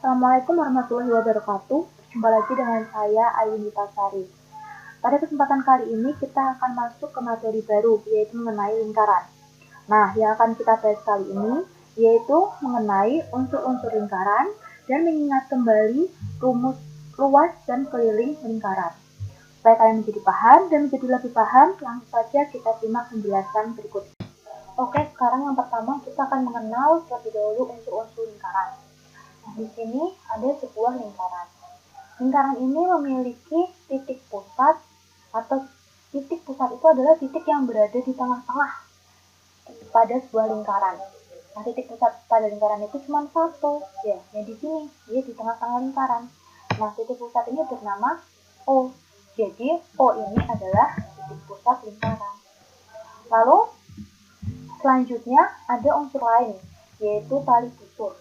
Assalamualaikum warahmatullahi wabarakatuh. Jumpa lagi dengan saya Ayunita Sari. Pada kesempatan kali ini kita akan masuk ke materi baru, yaitu mengenai lingkaran. Nah, yang akan kita bahas kali ini yaitu mengenai unsur-unsur lingkaran dan mengingat kembali rumus luas dan keliling lingkaran. Supaya kalian menjadi paham dan menjadi lebih paham, langsung saja kita simak penjelasan berikut. Oke, sekarang yang pertama kita akan mengenal terlebih dahulu unsur-unsur lingkaran. Nah, di sini ada sebuah lingkaran. Lingkaran ini memiliki titik pusat atau titik pusat itu adalah titik yang berada di tengah-tengah pada sebuah lingkaran. Nah, titik pusat pada lingkaran itu cuma satu, ya, yang di sini, dia di tengah-tengah lingkaran. Nah, titik pusat ini bernama O. Jadi, O ini adalah titik pusat lingkaran. Lalu, selanjutnya ada unsur lain, yaitu tali busur.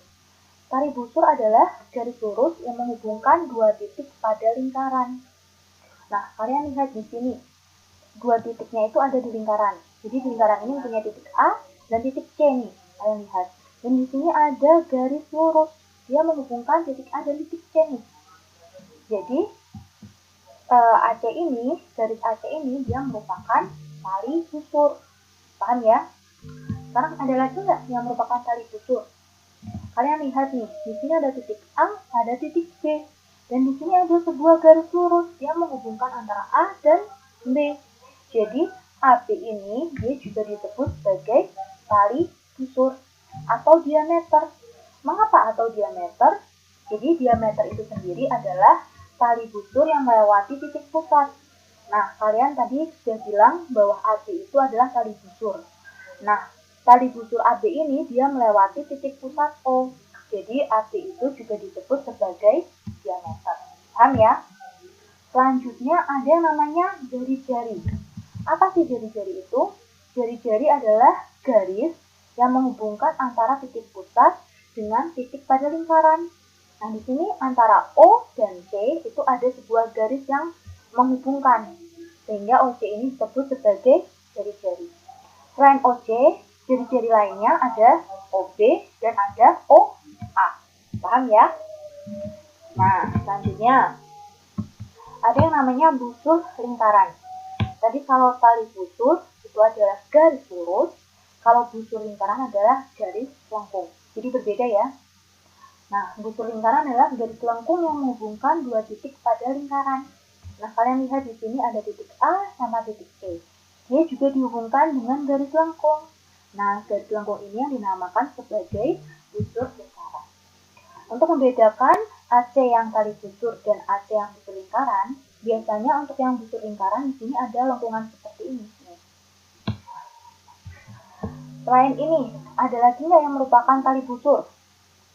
Tali busur adalah garis lurus yang menghubungkan dua titik pada lingkaran. Nah, kalian lihat di sini. Dua titiknya itu ada di lingkaran. Jadi di lingkaran ini punya titik A dan titik C nih. Kalian lihat. Dan di sini ada garis lurus. Dia menghubungkan titik A dan titik C nih. Jadi AC ini, garis AC ini dia merupakan tali busur. Paham ya? Sekarang ada lagi nggak yang merupakan tali busur? Kalian lihat nih, di sini ada titik A, ada titik B. Dan di sini ada sebuah garis lurus yang menghubungkan antara A dan B. Jadi, AB ini dia juga disebut sebagai tali busur atau diameter. Mengapa atau diameter? Jadi, diameter itu sendiri adalah tali busur yang melewati titik pusat. Nah, kalian tadi sudah bilang bahwa AB itu adalah tali busur. Nah, tali busur AB ini dia melewati titik pusat O. Jadi AB itu juga disebut sebagai diameter. Paham ya? Selanjutnya ada yang namanya jari-jari. Apa sih jari-jari itu? Jari-jari adalah garis yang menghubungkan antara titik pusat dengan titik pada lingkaran. Nah, di sini antara O dan C itu ada sebuah garis yang menghubungkan. Sehingga OC ini disebut sebagai jari-jari. Selain OC, jari-jari lainnya ada OB dan ada OA. Paham ya? Nah, selanjutnya ada yang namanya busur lingkaran. Tadi kalau tali busur itu adalah garis lurus, kalau busur lingkaran adalah garis lengkung. Jadi berbeda ya. Nah, busur lingkaran adalah garis lengkung yang menghubungkan dua titik pada lingkaran. Nah, kalian lihat di sini ada titik A sama titik C. Dia juga dihubungkan dengan garis lengkung. Nah, garis lengkung ini yang dinamakan sebagai busur lingkaran. Untuk membedakan AC yang tali busur dan AC yang busur lingkaran, biasanya untuk yang busur lingkaran di sini ada lengkungan seperti ini. Selain ini, ada lagi nggak yang merupakan tali busur?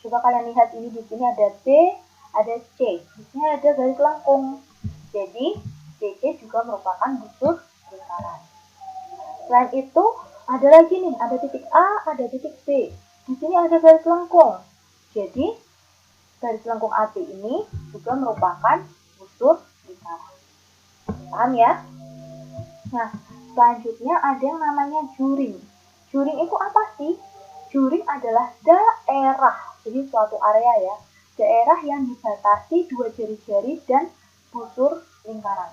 Coba kalian lihat ini di sini ada B, ada C. Di sini ada garis lengkung. Jadi, BC juga merupakan busur lingkaran. Selain itu, ada lagi nih, ada titik A, ada titik B. Di sini ada garis lengkung. Jadi, garis lengkung AB ini juga merupakan busur lingkaran. Paham ya? Nah, selanjutnya ada yang namanya juring. Juring itu apa sih? Juring adalah daerah, jadi suatu area ya. Daerah yang dibatasi dua jari-jari dan busur lingkaran.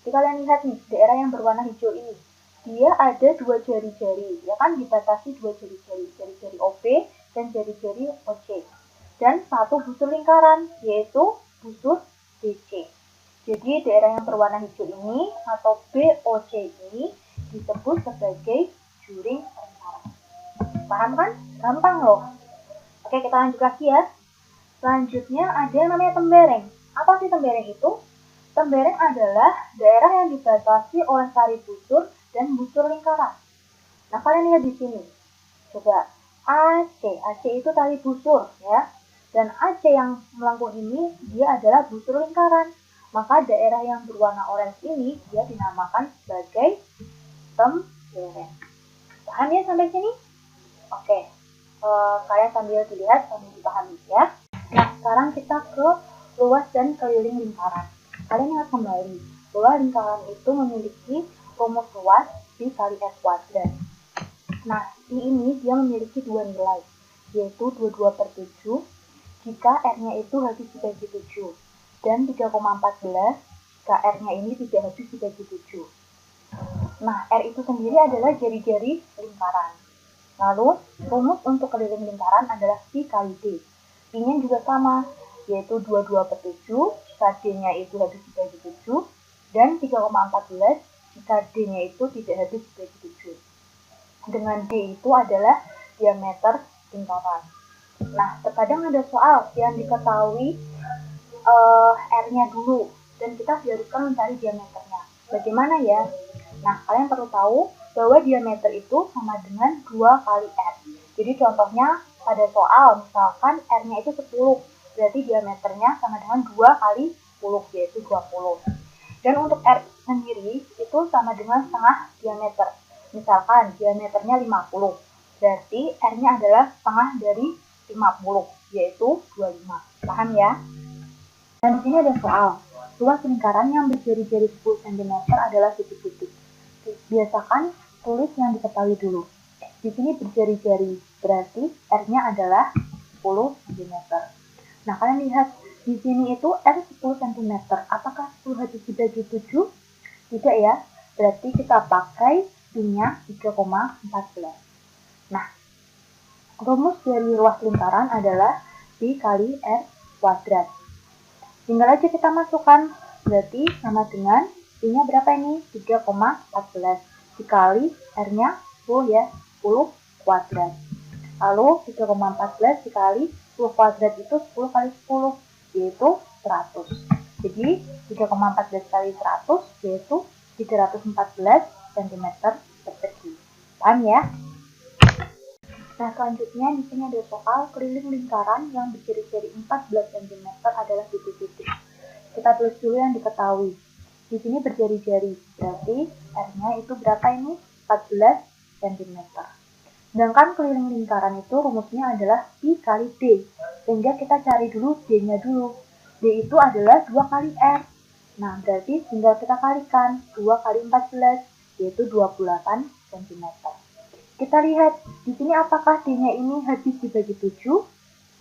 Jadi kalian lihat nih, daerah yang berwarna hijau ini. Dia ada dua jari-jari, ya kan dibatasi dua jari-jari, jari-jari OB dan jari-jari OC. Dan satu busur lingkaran, yaitu busur BC. Jadi daerah yang berwarna hijau ini atau BOC ini disebut sebagai juring lingkaran. Paham kan? Gampang loh. Oke, kita lanjut lagi ya. Selanjutnya ada yang namanya tembereng. Apa sih tembereng itu? Tembereng adalah daerah yang dibatasi oleh tali busur dan busur lingkaran. Nah, kalian lihat di sini. Coba AC. AC itu tali busur ya. Dan AC yang melengkung ini dia adalah busur lingkaran. Maka daerah yang berwarna orange ini dia dinamakan sebagai tembereng. Paham ya sampai sini? Oke. Kalian sambil dilihat, sambil dipahami ya. Nah, sekarang kita ke luas dan keliling lingkaran. Kalian ingat kembali bahwa lingkaran itu memiliki rumus luas dikali S kuadrat. Nah, di ini dia memiliki dua nilai, yaitu 22/7 jika R-nya itu habis dibagi 7, dan 3,14 jika R-nya ini tidak habis dibagi 7. Nah, R itu sendiri adalah jari-jari lingkaran. Lalu, rumus untuk keliling lingkaran adalah Pi kali D. Pi-nya juga sama, yaitu 22/7 jika D-nya itu habis dibagi 7, dan 3,14 jika D-nya itu tidak habis dibagi 7. Dengan D itu adalah diameter lingkaran. Nah, terkadang ada soal yang diketahui R-nya dulu, dan kita diharuskan mencari diameternya. Bagaimana ya? Nah, kalian perlu tahu bahwa diameter itu sama dengan 2 kali R. Jadi contohnya pada soal, misalkan R-nya itu 10, berarti diameternya sama dengan 2 kali 10, yaitu 20. Dan untuk R sendiri itu sama dengan setengah diameter. Misalkan diameternya 50, berarti R-nya adalah setengah dari 50, yaitu 25. Paham ya? Dan di sini ada soal, luas lingkaran yang berjari-jari 10 cm adalah titik-titik. Biasakan tulis yang diketahui dulu. Di sini berjari-jari, berarti R-nya adalah 10 cm. Nah, kalian lihat, di sini itu R 10 cm. Apakah 10 habis dibagi 7? Tidak ya, berarti kita pakai Pi-nya 3,14. Nah, rumus dari luas lingkaran adalah Pi kali R kuadrat. Tinggal aja kita masukkan, berarti sama dengan Pi-nya berapa ini? 3,14 dikali R-nya 10 ya, 10 kuadrat. Lalu 3,14 dikali 10 kuadrat itu 10 kali 10, yaitu 100. Jadi 3,14 kali 100 yaitu 314 cm persegi. Paham ya? Nah, selanjutnya di sini ada soal keliling lingkaran yang berjari-jari 14 cm adalah titik-titik. Kita tulis dulu yang diketahui. Di sini berjari-jari, berarti R-nya itu berapa ini? 14 cm. Sedangkan keliling lingkaran itu rumusnya adalah Pi kali D. Sehingga kita cari dulu D-nya dulu. D itu adalah 2 kali R. Nah, berarti tinggal kita kalikan 2 kali 14, yaitu 28 cm. Kita lihat, di sini apakah D-nya ini habis dibagi 7?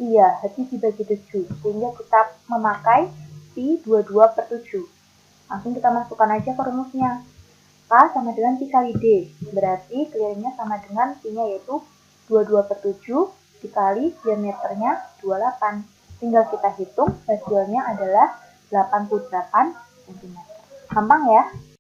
Iya, habis dibagi 7. Sehingga kita memakai Pi 22/7. Langsung kita masukkan aja ke rumusnya. K sama dengan Pi kali D. Berarti kelilingnya sama dengan Pi-nya yaitu 22/7 dikali diameternya 28. Tinggal kita hitung, hasilnya adalah 88 cm. Gampang ya?